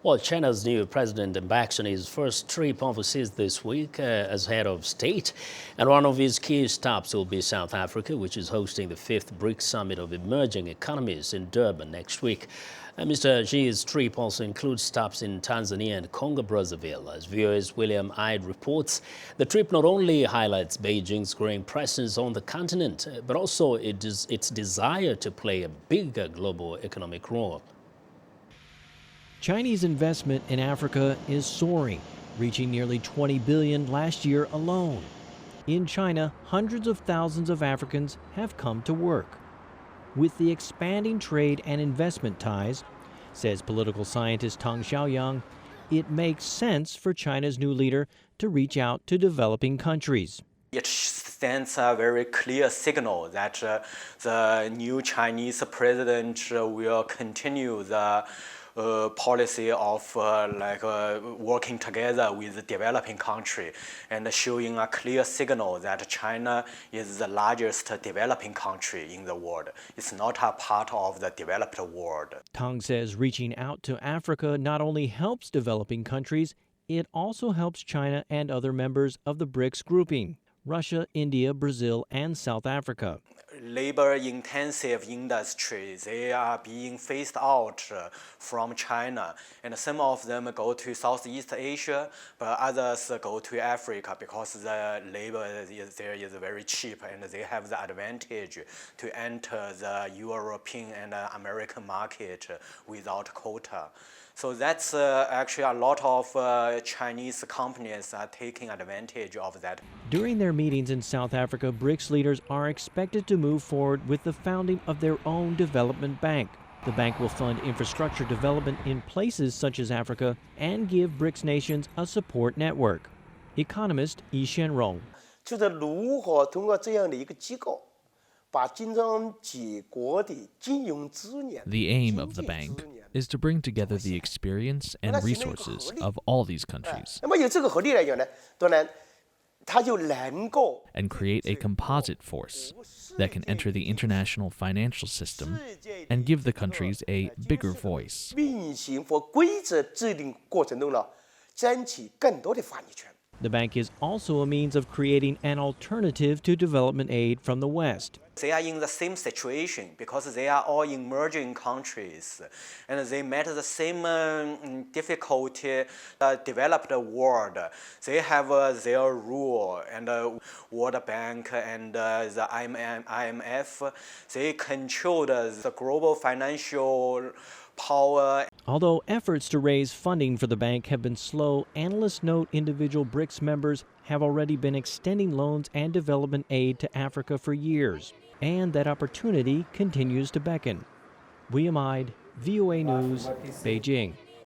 Well, China's new president embarks on his first trip overseas this week as head of state. And one of his key stops will be South Africa, which is hosting the 5th BRICS Summit of Emerging Economies in Durban next week. Mr. Xi's trip also includes stops in Tanzania and Congo-Brazzaville. As VOA's William Ide reports, the trip not only highlights Beijing's growing presence on the continent, but also its desire to play a bigger global economic role. Chinese investment in Africa is soaring, reaching nearly $20 billion last year alone. In China, hundreds of thousands of Africans have come to work. With the expanding trade and investment ties, says political scientist Tang Xiaoyang, it makes sense for China's new leader to reach out to developing countries. It sends a very clear signal that the new Chinese president will continue the policy of working together with the developing country and showing a clear signal that China is the largest developing country in the world. It's not a part of the developed world. Tang says reaching out to Africa not only helps developing countries, it also helps China and other members of the BRICS grouping: Russia, India, Brazil, and South Africa. Labor-intensive industries, they are being phased out from China, and some of them go to Southeast Asia, but others go to Africa because the labor there is very cheap, and they have the advantage to enter the European and American market without quota. So that's actually a lot of Chinese companies are taking advantage of that. During their meetings in South Africa, BRICS leaders are expected to move forward with the founding of their own development bank. The bank will fund infrastructure development in places such as Africa and give BRICS nations a support network. Economist Yi Xianrong. 就是如何通过这样的一个机构 The aim of the bank is to bring together the experience and resources of all these countries and create a composite force that can enter the international financial system and give the countries a bigger voice. The bank is also a means of creating an alternative to development aid from the West. They are in the same situation because they are all emerging countries, and they met the same difficulty developed world. They have their rule, and World Bank and the IMF, they control the global financial power. Although efforts to raise funding for the bank have been slow, analysts note individual BRICS members have already been extending loans and development aid to Africa for years, and that opportunity continues to beckon. William Ide, VOA News, Beijing.